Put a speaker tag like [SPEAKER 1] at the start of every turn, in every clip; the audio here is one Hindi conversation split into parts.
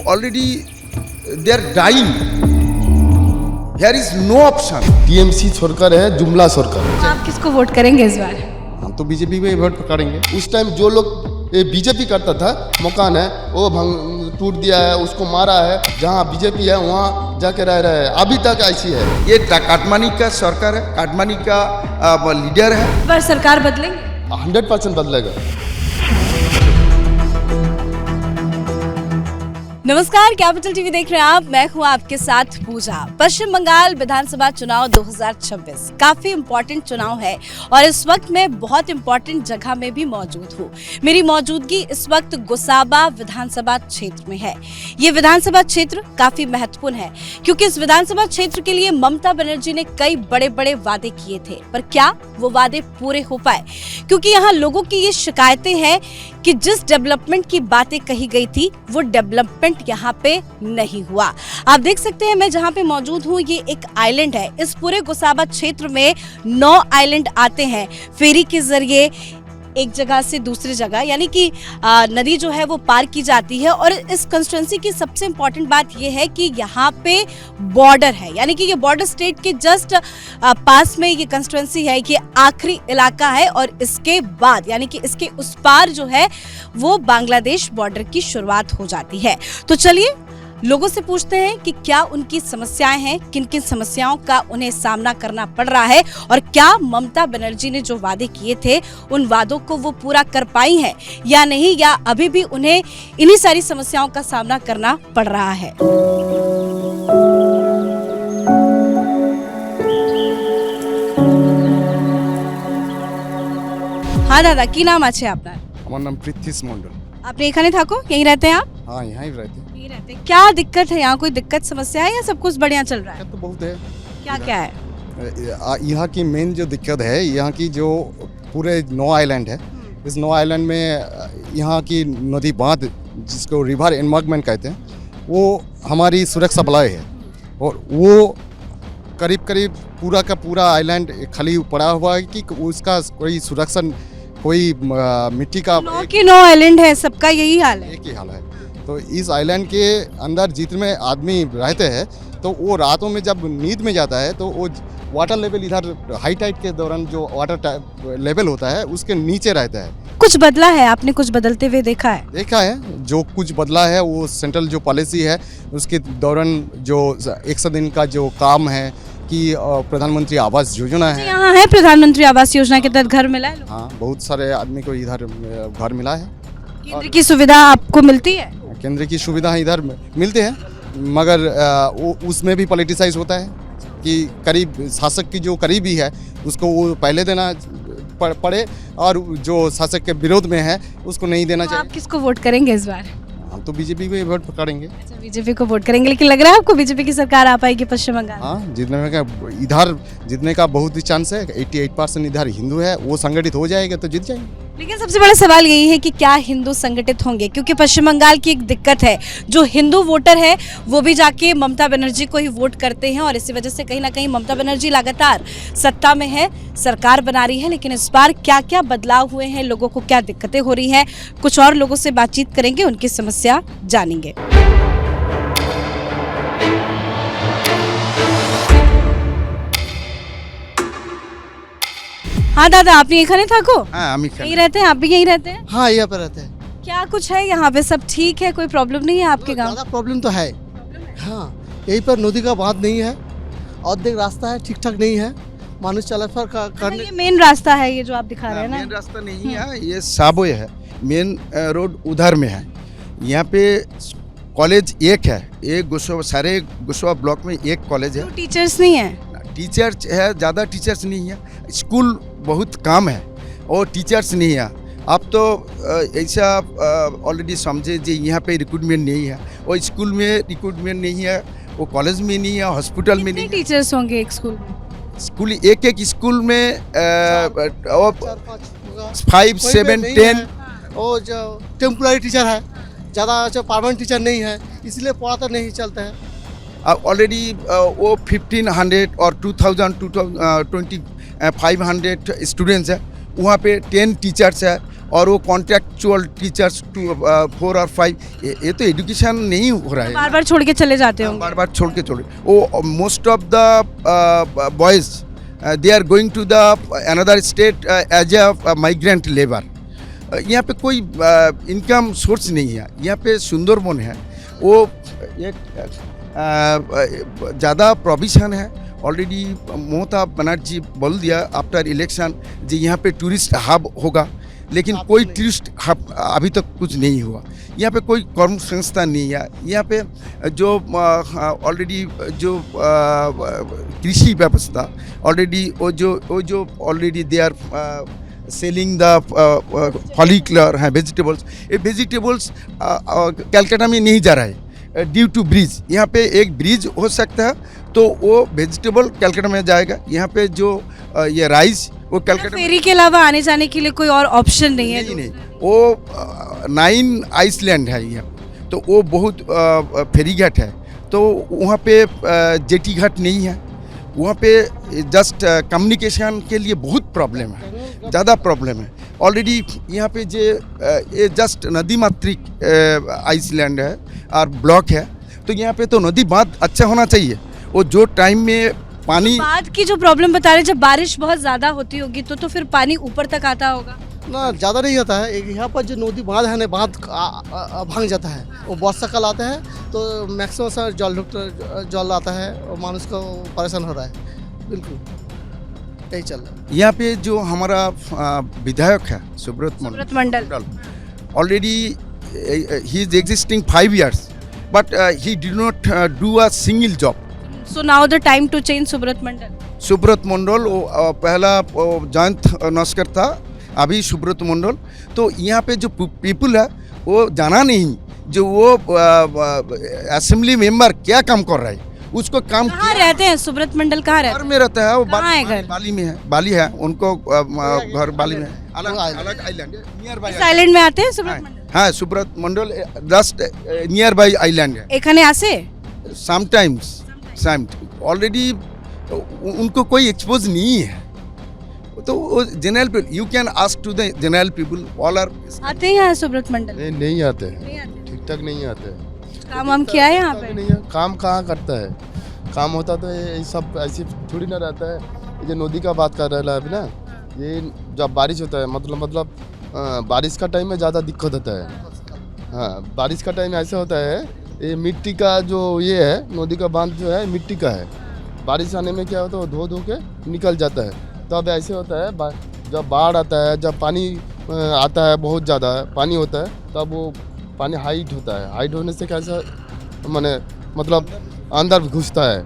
[SPEAKER 1] already they are dying. There is no option.
[SPEAKER 2] TMC सरकार है, जुमला सरकार।
[SPEAKER 3] आप किसको वोट करेंगे इस बार?
[SPEAKER 2] हम तो बीजेपी में वोट करेंगे। उस टाइम जो लोग बीजेपी करता था, मकान है वो टूट दिया है, उसको मारा है, जहाँ बीजेपी है वहाँ जाके रह रहे हैं, अभी तक ऐसी है।
[SPEAKER 1] ये काटमानी का सरकार है, काटमानी का लीडर है।
[SPEAKER 3] इस बार सरकार बदलेंगे?
[SPEAKER 2] 100% बदलेगा।
[SPEAKER 3] नमस्कार, कैपिटल टीवी देख रहे हैं आप। मैं हूं आपके साथ पूजा। पश्चिम बंगाल विधानसभा चुनाव 2026 काफी इम्पोर्टेंट चुनाव है और इस वक्त मैं बहुत इम्पोर्टेंट जगह में भी मौजूद हूं। मेरी मौजूदगी इस वक्त गोसाबा विधानसभा क्षेत्र में है। ये विधानसभा क्षेत्र काफी महत्वपूर्ण है क्योंकि इस विधानसभा क्षेत्र के लिए ममता बनर्जी ने कई बड़े बड़े वादे किए थे, पर क्या वो वादे पूरे हो पाए? क्योंकि यहाँ लोगों की ये शिकायतें हैं कि जिस डेवलपमेंट की बातें कही गई थी वो डेवलपमेंट यहाँ पे नहीं हुआ। आप देख सकते हैं मैं जहाँ पे मौजूद हूँ, ये एक आइलैंड है। इस पूरे गोसाबा क्षेत्र में 9 आइलैंड आते हैं फेरी के जरिए एक जगह से दूसरी जगह, यानी कि नदी जो है वो पार की जाती है। और इस कंस्टिट्यूंसी की सबसे इम्पोर्टेंट बात ये है कि यहाँ पे बॉर्डर है, यानी कि ये बॉर्डर स्टेट के जस्ट पास में ये कंस्टिट्यूंसी है, ये आखिरी इलाका है और इसके बाद यानी कि इसके उस पार जो है वो बांग्लादेश बॉर्डर की शुरुआत हो जाती है। तो चलिए लोगों से पूछते हैं कि क्या उनकी समस्याएं हैं, किन किन समस्याओं का उन्हें सामना करना पड़ रहा है और क्या ममता बनर्जी ने जो वादे किए थे उन वादों को वो पूरा कर पाई हैं या नहीं, या अभी भी उन्हें इन्हीं सारी समस्याओं का सामना करना पड़ रहा है। हाँ दादा, की नाम আছে আপনার?
[SPEAKER 2] আমার নাম পৃথ্বীশ মণ্ডল।
[SPEAKER 3] আপনি এখানে থাকো, यहीं रहते हैं आप?
[SPEAKER 2] हाँ, यहाँ ही रहते हैं।
[SPEAKER 3] यहीं रहते हैं। क्या दिक्कत है यहाँ? कोई दिक्कत समस्या है या सब कुछ बढ़िया चल रहा है?
[SPEAKER 2] तो बहुत है।
[SPEAKER 3] क्या क्या है?
[SPEAKER 2] यहाँ की मेन जो दिक्कत है, यहाँ की जो पूरे 9 आइलैंड है, इस 9 आइलैंड में यहाँ की नदी बांध, जिसको रिवर एनवायरनमेंट कहते हैं, वो हमारी सुरक्षा बलय है और वो करीब करीब पूरा का पूरा आइलैंड खाली पड़ा हुआ है कि उसका कोई सुरक्षा, कोई मिट्टी का
[SPEAKER 3] 9 आइलैंड है, सबका यही हाल है।
[SPEAKER 2] एक ही हाल है। तो इस आइलैंड के अंदर जितने आदमी रहते हैं तो वो रातों में जब नींद में जाता है तो वो वाटर लेवल इधर हाई टाइड के दौरान जो वाटर लेवल होता है उसके नीचे रहता है।
[SPEAKER 3] कुछ बदला है? आपने कुछ बदलते हुए देखा है?
[SPEAKER 2] देखा है, जो कुछ बदला है वो सेंट्रल जो पॉलिसी है उसके दौरान जो 100 दिन का जो काम है कि प्रधानमंत्री आवास योजना है।
[SPEAKER 3] यहाँ है प्रधानमंत्री आवास योजना के तहत घर मिला है?
[SPEAKER 2] हाँ, बहुत सारे आदमी को इधर घर मिला है।
[SPEAKER 3] केंद्र की सुविधा आपको मिलती है?
[SPEAKER 2] केंद्र की सुविधा इधर मिलते हैं, मगर उसमें भी पॉलिटिसाइज होता है कि करीब शासक की जो करीबी है उसको वो पहले देना पड़े और जो शासक के विरोध में है उसको नहीं देना चाहिए।
[SPEAKER 3] आप किसको वोट करेंगे इस बार?
[SPEAKER 2] हम तो बीजेपी में वोट करेंगे।
[SPEAKER 3] अच्छा, बीजेपी को वोट करेंगे। लेकिन लग रहा है आपको बीजेपी की सरकार आ पाएगी पश्चिम बंगाल?
[SPEAKER 2] हाँ, जीतने का बहुत ही चांस है। 88% इधर हिंदू है, वो संगठित हो जाएगा तो जीत जाएंगे।
[SPEAKER 3] लेकिन सबसे बड़ा सवाल यही है कि क्या हिंदू संगठित होंगे? क्योंकि पश्चिम बंगाल की एक दिक्कत है, जो हिंदू वोटर है वो भी जाके ममता बनर्जी को ही वोट करते हैं और इसी वजह से कहीं ना कहीं ममता बनर्जी लगातार सत्ता में है, सरकार बना रही है। लेकिन इस बार क्या क्या बदलाव हुए हैं, लोगों को क्या दिक्कतें हो रही हैं, कुछ और लोगों से बातचीत करेंगे, उनकी समस्या जानेंगे। हाँ दादा, आप এখানে থাকো?
[SPEAKER 1] हाँ,
[SPEAKER 3] यहीं रहते हैं? आप भी यहीं रहते हैं?
[SPEAKER 4] हाँ, यहाँ पे रहते हैं।
[SPEAKER 3] क्या कुछ है यहाँ पे? सब ठीक है? कोई प्रॉब्लम नहीं है आपके गांव?
[SPEAKER 4] ज़्यादा प्रॉब्लम तो है। हाँ, यहीं पर नदी का बांध नहीं है, औद्योगिक रास्ता है, ठीक ठाक नहीं है, मानुष चलाचल करने।
[SPEAKER 3] ये मेन रास्ता है ये जो आप दिखा रहे हैं ना?
[SPEAKER 1] मेन रास्ता नहीं है, ये साबवे है। मेन रोड उधर में है। यहाँ पे कॉलेज एक है, एक गोसाबा, सारे गोसाबा ब्लॉक में एक कॉलेज है।
[SPEAKER 3] टीचर्स नहीं है?
[SPEAKER 1] टीचर है, ज़्यादा टीचर्स नहीं है। स्कूल बहुत कम है और टीचर्स नहीं है। अब तो ऐसा ऑलरेडी समझे जी यहाँ पे रिक्रूटमेंट नहीं है, और स्कूल में रिक्रूटमेंट नहीं है, वो कॉलेज में नहीं है, हॉस्पिटल में नहीं है।
[SPEAKER 3] टीचर्स होंगे एक स्कूल में?
[SPEAKER 1] स्कूल एक स्कूल में 5, 7, 10
[SPEAKER 4] और जो टेम्पोररी टीचर है, ज़्यादा जो परमानेंट टीचर नहीं है, इसलिए पढ़ाता नहीं चलता है।
[SPEAKER 1] ऑलरेडी वो 1500 और 2000 2500 स्टूडेंट्स है, वहाँ पे 10 टीचर्स है और वो कॉन्ट्रेक्चुअल टीचर्स 4 और 5, ये तो एजुकेशन नहीं हो रहा है।
[SPEAKER 3] बार बार छोड़ के चले जाते होंगे।
[SPEAKER 1] बार बार छोड़ के छोड़े वो most of the boys they are going to the another state as a migrant labour. यहाँ पे कोई इनकम सोर्स नहीं है। यहाँ पे सुंदरबन है, वो एक ज़्यादा प्रोविजन है। ऑलरेडी ममता बनर्जी बोल दिया आफ्टर इलेक्शन जी यहाँ पे टूरिस्ट हब होगा, लेकिन कोई टूरिस्ट हब अभी तक कुछ नहीं हुआ। यहाँ पे कोई कर्म संस्था नहीं है। यहाँ पे जो ऑलरेडी जो कृषि व्यवस्था ऑलरेडी वो जो already they are selling the follicular है वेजिटेबल्स, ये वेजिटेबल्स कलकत्ता में नहीं जा रहा है ड्यू टू ब्रिज। यहाँ पे एक ब्रिज हो सकता है तो वो वेजिटेबल कलकत्ता में जाएगा। यहाँ पे जो ये राइस वो कलकत्ता में
[SPEAKER 3] फेरी के अलावा आने जाने के लिए कोई और ऑप्शन नहीं है?
[SPEAKER 1] नहीं, वो 9 आइसलैंड है यहाँ, तो वो बहुत फेरी घाट है, तो वहाँ पे जेटी घाट नहीं है। वहाँ पे जस्ट कम्युनिकेशन के लिए बहुत प्रॉब्लम है, ज़्यादा प्रॉब्लम है। ऑलरेडी यहाँ पे ये जस्ट नदी मातृक आइसलैंड है और ब्लॉक है, तो यहाँ पे तो नदी बांध अच्छा होना चाहिए। वो जो टाइम में पानी
[SPEAKER 3] बाढ़ की जो प्रॉब्लम बता रहे, जब बारिश बहुत ज़्यादा होती होगी तो फिर पानी ऊपर तक आता होगा?
[SPEAKER 4] ना ज़्यादा नहीं आता है। एक यहाँ पर जो नदी बांध है ना, बांध भांग जाता है। वो वर्षा काल आता है तो मैक्सिमम सर जल आता है और मानुष को परेशान हो रहा है। बिल्कुल यही चल रहा है।
[SPEAKER 1] यहाँ पे जो हमारा विधायक है सुब्रत
[SPEAKER 3] मंडल,
[SPEAKER 1] ऑलरेडी ही is existing 5 years, but he did not do a single job.
[SPEAKER 3] So now the time to change Subrata Mandal.
[SPEAKER 1] Subrata Mandal वो पहला जयंत नस्कर था, अभी सुब्रत मंडल। तो यहाँ पे जो पीपल है वो जाना नहीं जो वो असेंबली मेंबर क्या काम कर रहा है, उसको काम
[SPEAKER 3] कहाँ रहते हैं सुब्रत मंडल? कहाँ रहते
[SPEAKER 1] घर
[SPEAKER 3] हैं?
[SPEAKER 1] में रहता है वो,
[SPEAKER 3] कहाँ है घर?
[SPEAKER 1] बाली में है। बाली है उनको घर बाली में, अलग आइलैंड नियर बाय
[SPEAKER 3] इस आइलैंड में आते हैं सुब्रत मंडल?
[SPEAKER 1] हाँ, सुब्रत मंडल जस्ट नियर बाय आइलैंड है।
[SPEAKER 3] এখানে আসে?
[SPEAKER 1] समटाइम्स ऑलरेडी उनको कोई एक्सपोज नहीं है, तो वो general people, you can ask to the general people, all are
[SPEAKER 3] आते हैं यहाँ सुब्रत मंडल?
[SPEAKER 2] नहीं आते हैं,
[SPEAKER 3] नहीं आते।
[SPEAKER 2] ठीक ठाक नहीं आते हैं।
[SPEAKER 3] काम वाम किया है यहाँ पे?
[SPEAKER 2] नहीं है, काम कहाँ करता है। काम होता तो ये सब ऐसे थोड़ी ना रहता है। ये जो नदी का बात कर रहा है अभी ना, ये जब बारिश होता है मतलब बारिश का टाइम में ज़्यादा दिक्कत होता है। हाँ, बारिश का टाइम ऐसा होता है, ये मिट्टी का जो ये है, नदी का बांध जो है मिट्टी का है। बारिश आने में क्या होता है, वो धो के निकल जाता है। तब ऐसे होता है जब बाढ़ आता है, जब पानी आता है, बहुत ज़्यादा पानी होता है, तब वो पानी हाइट होता है। हाइट होने से कैसा मतलब अंदर घुसता है,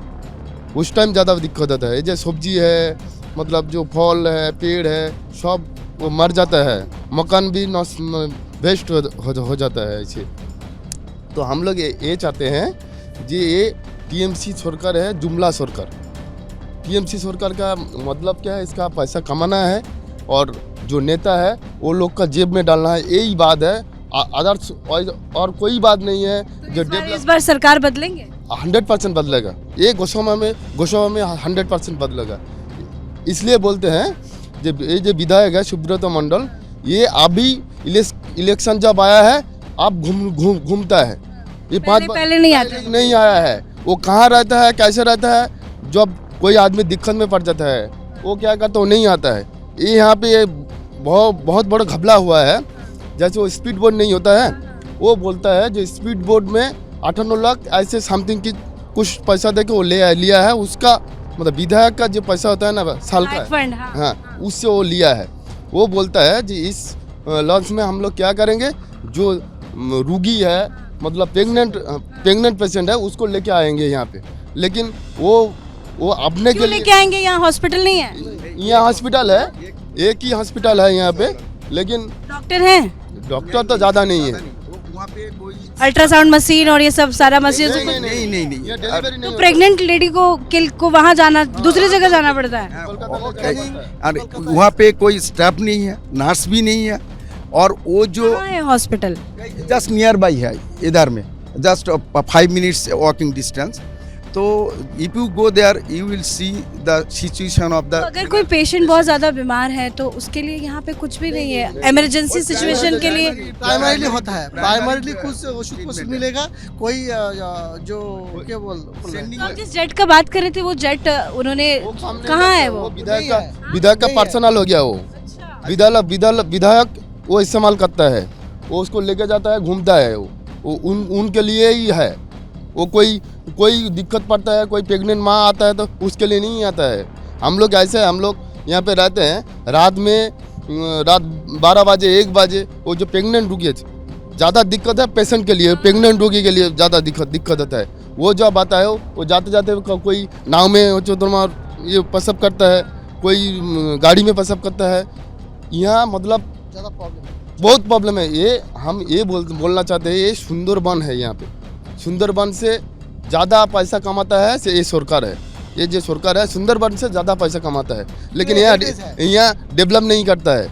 [SPEAKER 2] उस टाइम ज़्यादा दिक्कत होता है। ये जो सब्जी है, मतलब जो फल है, पेड़ है, सब वो मर जाता है। मकान भी वेस्ट हो जाता है ऐसे। तो हम लोग ये चाहते हैं जी, ये टीएमसी सरकार है, जुमला सरकार। टीएमसी सरकार का मतलब क्या है, इसका पैसा कमाना है और जो नेता है वो लोग का जेब में डालना है, यही बात है। अदर्स और कोई बात नहीं है। जो
[SPEAKER 3] इस बार सरकार बदलेंगे?
[SPEAKER 2] 100% बदलेगा। ये गोस्वामा में 100% बदलेगा। इसलिए बोलते हैं जब ये जो विधायक है सुब्रत मंडल, ये अभी इलेक्शन जब आया है अब घूमता है। ये
[SPEAKER 3] पहले नहीं आता?
[SPEAKER 2] नहीं आया है। वो कहाँ रहता है, कैसे रहता है, जब कोई आदमी दिक्कत में पड़ जाता है वो क्या करता है, वो नहीं आता है। ये यहाँ पे बहुत बड़ा घपला हुआ है। जैसे वो स्पीड बोट नहीं होता है, वो बोलता है जो स्पीड बोट में 8-9 लाख ऐसे समथिंग की कुछ पैसा दे के वो लिया है। उसका मतलब विधायक का जो पैसा होता है ना साल का,
[SPEAKER 3] फंड,
[SPEAKER 2] हाँ, उससे वो लिया है। वो बोलता है जी इस लॉन्च में हम लोग क्या करेंगे, जो रोगी है, मतलब प्रेग्नेंट पेशेंट है, उसको लेके आएंगे यहाँ पे। लेकिन वो अपने के लिए
[SPEAKER 3] लेके आएंगे? यहाँ हॉस्पिटल नहीं है?
[SPEAKER 2] यहाँ हॉस्पिटल है, एक ही हॉस्पिटल है यहाँ पे, लेकिन
[SPEAKER 3] डॉक्टर हैं?
[SPEAKER 2] डॉक्टर तो ज़्यादा नहीं है।
[SPEAKER 1] वहाँ पे कोई
[SPEAKER 3] अल्ट्रासाउंड मशीन और ये सब सारा मशीन?
[SPEAKER 1] नहीं
[SPEAKER 2] ये डिलीवरी नहीं
[SPEAKER 3] तो प्रेग्नेंट लेडी को वहाँ जाना, दूसरी जगह जाना पड़ता है?
[SPEAKER 1] अरे वहाँ पे कोई स्टाफ नहीं है, नर्स भी नहीं है। और वो जो
[SPEAKER 3] कहाँ है हॉस्पिटल?
[SPEAKER 1] जस्ट नियर बाई है, इधर में जस्ट 5 minutes वॉकिंग डिस्टेंस। तो if you go there you will see the situation of
[SPEAKER 3] तो
[SPEAKER 1] द
[SPEAKER 3] अगर कोई पेशेंट बहुत ज़्यादा बीमार है तो उसके लिए यहाँ पे कुछ भी नहीं है, इमरजेंसी सिचुएशन के लिए
[SPEAKER 4] प्राइमरीली होता है, प्राइमरीली कुछ कुछ मिलेगा। कोई जो क्या बोल
[SPEAKER 3] तो आप जिस जेट का बात कर रहे थे वो जेट उन्होंने कहाँ है वो?
[SPEAKER 2] विधायक का पर्सनल हो गया वो। विधायक वो इस्तेमाल करता है, वो उसको लेके जाता है, घूमता है वो उनके लिए ही है। वो कोई दिक्कत पड़ता है, कोई प्रेग्नेंट माँ आता है तो उसके लिए नहीं आता है। हम लोग ऐसे हम लोग यहाँ पे रहते हैं, रात 12 बजे 1 बजे वो जो प्रेग्नेंट रोगी ज़्यादा दिक्कत है पेशेंट के लिए, प्रेग्नेंट रोगी के लिए ज़्यादा दिक्कत होता है। वो जब आता है वो जाते जाते कोई नाव में ये प्रसव करता है, कोई गाड़ी में प्रसव करता है। यहाँ मतलब
[SPEAKER 4] ज़्यादा प्रॉब्लम है,
[SPEAKER 2] बहुत प्रॉब्लम है। ये हम ये बोलना चाहते हैं, ये सुंदरबन है। यहाँ पे सुंदरबन से ज़्यादा पैसा कमाता है ये सरकार है। ये जो सरकार है सुंदरबन से ज़्यादा पैसा कमाता है, लेकिन यहाँ डेवलप नहीं करता है।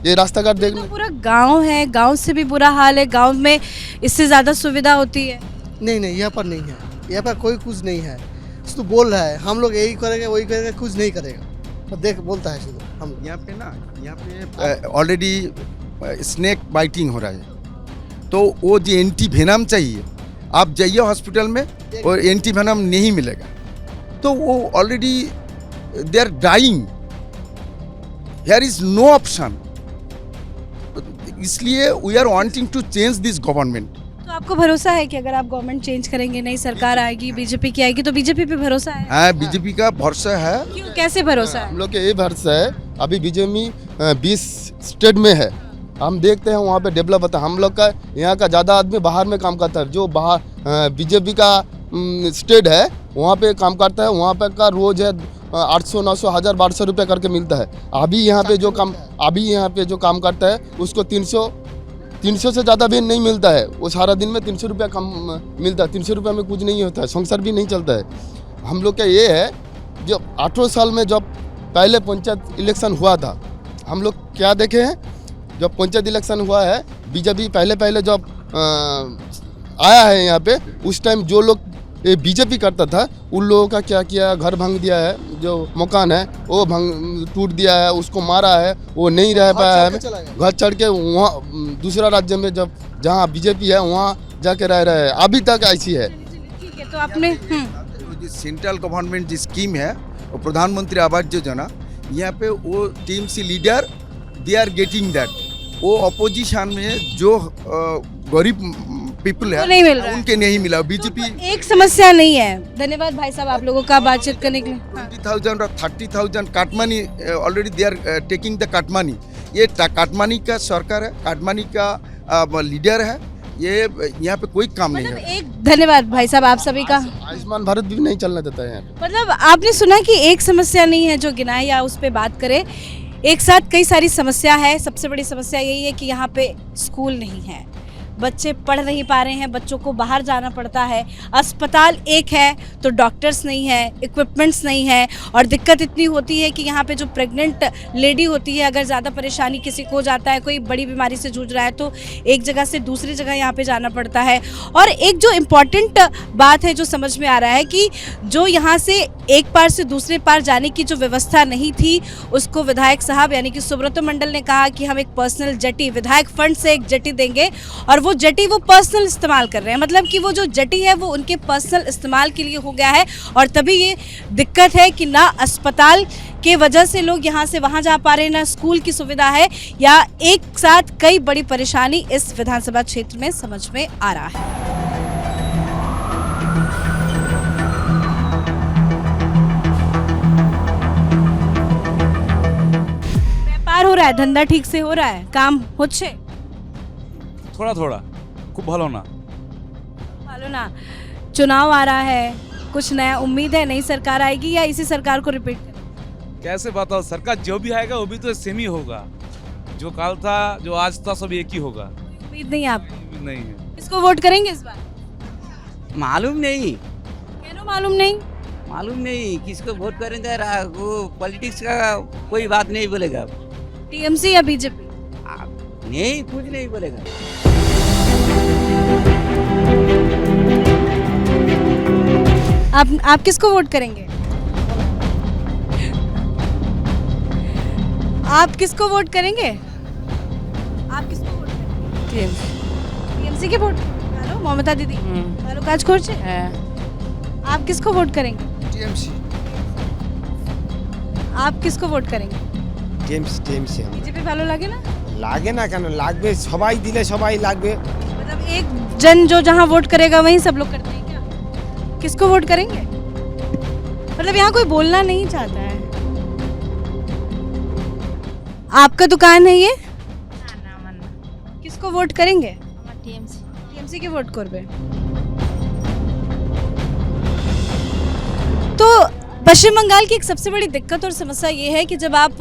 [SPEAKER 2] ये रास्ता घाट
[SPEAKER 3] तो पूरा गांव है, गांव से भी बुरा हाल है, गांव में इससे ज़्यादा सुविधा होती है।
[SPEAKER 4] नहीं यहाँ पर नहीं है, यहाँ पर कोई कुछ नहीं है। तो बोल रहा है हम लोग यही करेंगे वही करेंगे, कुछ नहीं करेगा, तो देख बोलता है शुरू। हम
[SPEAKER 1] यहाँ पे ऑलरेडी स्नेक बाइटिंग हो रहा है, तो वो जो एंटी वेनम चाहिए, आप जाइए हॉस्पिटल में और एंटी वेनम नहीं मिलेगा, तो वो already they are dying, here is no option. इसलिए we are wanting to change this government.
[SPEAKER 3] तो आपको भरोसा है कि अगर आप गवर्नमेंट चेंज करेंगे, नई सरकार आएगी, बीजेपी की आएगी, तो बीजेपी पे भरोसा है?
[SPEAKER 1] हाँ, बीजेपी का भरोसा है।
[SPEAKER 3] क्यों, कैसे भरोसा है?
[SPEAKER 2] हम लोग के ये भरोसा है। अभी बीजेपी 20 स्टेट में है, हम देखते हैं वहाँ पे डेवलप होता है। हम लोग का यहाँ का ज़्यादा आदमी बाहर में काम करता है। जो बाहर बीजेपी का स्टेट है वहाँ पे काम करता है, वहाँ पे का रोज़ है 800 900 1000 1200 रुपये करके मिलता है। अभी यहाँ पे जो काम करता है उसको 300 से ज़्यादा भी नहीं मिलता है। वो सारा दिन में 300 रुपया कम मिलता है। 300 रुपये में कुछ नहीं होता है, संसार भी नहीं चलता है। हम लोग का ये है, जो 18 साल में जब पहले पंचायत इलेक्शन हुआ था, हम लोग क्या देखे हैं, जब पंचायत इलेक्शन हुआ है, बीजेपी पहले जब आया है यहाँ पे, उस टाइम जो लोग बीजेपी करता था उन लोगों का क्या किया, घर भांग दिया है, जो मकान है वो टूट दिया है, उसको मारा है, वो नहीं रह पाया है, घर चढ़ के वहाँ दूसरा राज्य में जहाँ बीजेपी है वहाँ जाके रह रहे हैं। अभी तक ऐसी है।
[SPEAKER 3] ठीक है, तो आपने
[SPEAKER 1] जो सेंट्रल गवर्नमेंट जो स्कीम है वो प्रधानमंत्री आवास योजना, यहाँ पे वो team C leader they are getting that. वो अपोजिशन में जो गरीब पीपल है
[SPEAKER 3] नहीं मिल रहा है,
[SPEAKER 1] उनके नहीं मिला। बीजेपी
[SPEAKER 3] एक समस्या नहीं है। धन्यवाद भाई साहब आप लोगों का बातचीत करने के लिए।
[SPEAKER 1] 20,000 और 30,000 cut money already they are taking the cut money. ये काटमानी का सरकार है, काटमानी का लीडर है, ये यहाँ पे कोई काम नहीं है।
[SPEAKER 3] एक धन्यवाद भाई साहब आप सभी का।
[SPEAKER 2] आयुष्मान भारत भी नहीं चलने देता है यहाँ पे।
[SPEAKER 3] मतलब आपने सुना कि एक समस्या नहीं है जो गिनाए या उस पर बात करें, एक साथ कई सारी समस्या है। सबसे बड़ी समस्या यही है कि यहाँ पे स्कूल नहीं है, बच्चे पढ़ नहीं पा रहे हैं, बच्चों को बाहर जाना पड़ता है। अस्पताल एक है तो डॉक्टर्स नहीं है, इक्विपमेंट्स नहीं है, और दिक्कत इतनी होती है कि यहाँ पे जो प्रेग्नेंट लेडी होती है, अगर ज़्यादा परेशानी किसी को हो जाता है, कोई बड़ी बीमारी से जूझ रहा है, तो एक जगह से दूसरी जगह यहाँ पे जाना पड़ता है। और एक जो इम्पॉर्टेंट बात है जो समझ में आ रहा है कि जो यहाँ से एक पार से दूसरे पार जाने की जो व्यवस्था नहीं थी, उसको विधायक साहब यानी कि सुब्रतो मंडल ने कहा कि हम एक पर्सनल जेटी, विधायक फंड से एक जेटी देंगे, और वो जेटी वो पर्सनल इस्तेमाल कर रहे हैं। मतलब कि वो जो जेटी है वो उनके पर्सनल इस्तेमाल के लिए हो गया है, और तभी ये दिक्कत है कि ना अस्पताल के वजह से लोग यहाँ से वहाँ जा पा रहे हैं, ना स्कूल की सुविधा है, या एक साथ कई बड़ी परेशानी इस विधानसभा क्षेत्र में समझ में आ रहा है। व्यापार हो रहा है, धंधा ठीक से हो रहा है, काम होच्छे
[SPEAKER 5] थोड़ा थोड़ा, खूब भालो ना।
[SPEAKER 3] भालो ना। चुनाव आ रहा है, कुछ नया उम्मीद है, नई सरकार आएगी या इसी सरकार को रिपीट करें?
[SPEAKER 5] कैसे बताओ, सरकार जो भी आएगा वो भी तो सेम ही होगा। जो काल था, जो आज था, सब एक ही होगा।
[SPEAKER 3] उम्मीद नहीं है आपको?
[SPEAKER 5] नहीं है।
[SPEAKER 3] इसको वोट करेंगे इस बार?
[SPEAKER 6] मालूम नहीं,
[SPEAKER 3] क्यों मालूम नहीं?
[SPEAKER 6] मालूम नहीं किसको वोट करेंगे। वो पॉलिटिक्स का कोई बात नहीं बोलेगा।
[SPEAKER 3] टीएमसी या बीजेपी?
[SPEAKER 6] नहीं, कुछ नहीं बोलेगा।
[SPEAKER 3] आप किसको वोट करेंगे? आप किसको वोट करेंगे? आप किसको वोट करेंगे? टीएमसी के वोट। हेलो ममता दीदी, हेलो काज করছে? आप किसको वोट करेंगे?
[SPEAKER 1] टीएमसी
[SPEAKER 3] आप किसको वोट करेंगे?
[SPEAKER 7] টিএমসি
[SPEAKER 3] बीजेपी ভালো লাগে না?
[SPEAKER 7] লাগে না কেন লাগবে সবাই দিলে সবাই লাগবে
[SPEAKER 3] मतलब एक जन जो जहाँ वोट करेगा वहीं सब लोग करते हैं क्या? किसको वोट करेंगे? मतलब यहाँ कोई बोलना नहीं चाहता है। आपका दुकान है ये? किसको वोट करेंगे? टीएमसी के वोट करबे। तो पश्चिम बंगाल की एक सबसे बड़ी दिक्कत और समस्या ये है कि जब आप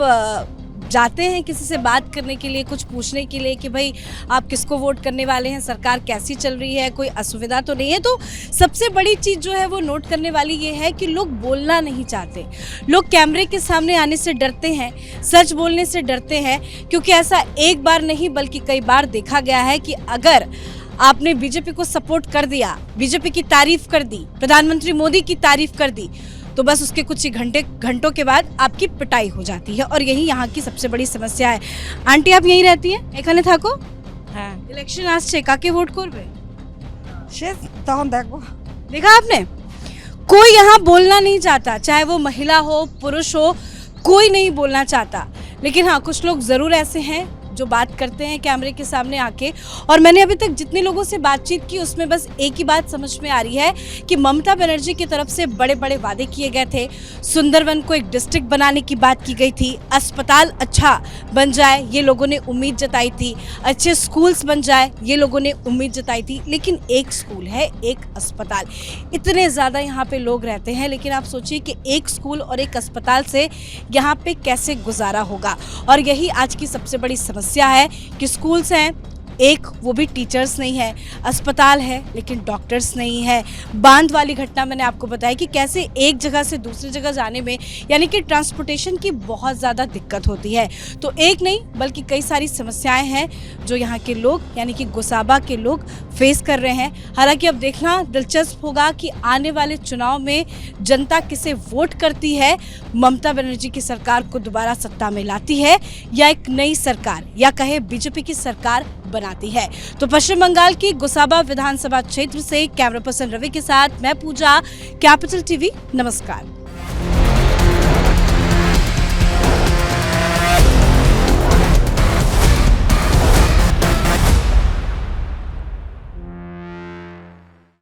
[SPEAKER 3] जाते हैं किसी से बात करने के लिए, कुछ पूछने के लिए कि भाई आप किसको वोट करने वाले हैं, सरकार कैसी चल रही है, कोई असुविधा तो नहीं है, तो सबसे बड़ी चीज़ जो है वो नोट करने वाली ये है कि लोग बोलना नहीं चाहते। लोग कैमरे के सामने आने से डरते हैं, सच बोलने से डरते हैं, क्योंकि ऐसा एक बार नहीं बल्कि कई बार देखा गया है कि अगर आपने बीजेपी को सपोर्ट कर दिया, बीजेपी की तारीफ कर दी, प्रधानमंत्री मोदी की तारीफ कर दी, तो बस उसके कुछ ही घंटों के बाद आपकी पिटाई हो जाती है। और यही यहाँ की सबसे बड़ी समस्या है। आंटी आप यहीं रहती हैं? এখানে থাকো?
[SPEAKER 8] হ্যাঁ
[SPEAKER 3] इलेक्शन আসছে, কাকে वोट করবে?
[SPEAKER 8] সে তখন দেখবো।
[SPEAKER 3] देखा आपने, कोई यहाँ बोलना नहीं चाहता, चाहे वो महिला हो पुरुष हो, कोई नहीं बोलना चाहता। लेकिन हाँ, कुछ लोग ज़रूर ऐसे हैं जो बात करते हैं कैमरे के सामने आके। और मैंने अभी तक जितने लोगों से बातचीत की उसमें बस एक ही बात समझ में आ रही है कि ममता बनर्जी की तरफ से बड़े बड़े वादे किए गए थे। सुंदरवन को एक डिस्ट्रिक्ट बनाने की बात की गई थी, अस्पताल अच्छा बन जाए ये लोगों ने उम्मीद जताई थी, अच्छे स्कूल्स बन जाए ये लोगों ने उम्मीद जताई थी। लेकिन एक स्कूल है, एक अस्पताल, इतने ज़्यादा यहाँ पे लोग रहते हैं, लेकिन आप सोचिए कि एक स्कूल और एक अस्पताल से यहाँ पे कैसे गुजारा होगा। और यही आज की सबसे बड़ी समस्या है कि स्कूल्स हैं एक, वो भी टीचर्स नहीं है, अस्पताल है लेकिन डॉक्टर्स नहीं है। बांध वाली घटना मैंने आपको बताया कि कैसे एक जगह से दूसरी जगह जाने में यानी कि ट्रांसपोर्टेशन की बहुत ज़्यादा दिक्कत होती है। तो एक नहीं बल्कि कई सारी समस्याएं हैं जो यहाँ के लोग यानी कि गोसाबा के लोग फेस कर रहे हैं। हालांकि अब देखना दिलचस्प होगा कि आने वाले चुनाव में जनता किसे वोट करती है, ममता बनर्जी की सरकार को दोबारा सत्ता में लाती है या एक नई सरकार या कहे बीजेपी की सरकार बनाती है। तो पश्चिम बंगाल की गोसाबा विधानसभा क्षेत्र से कैमरा पर्सन रवि के साथ मैं पूजा, कैपिटल टीवी, नमस्कार।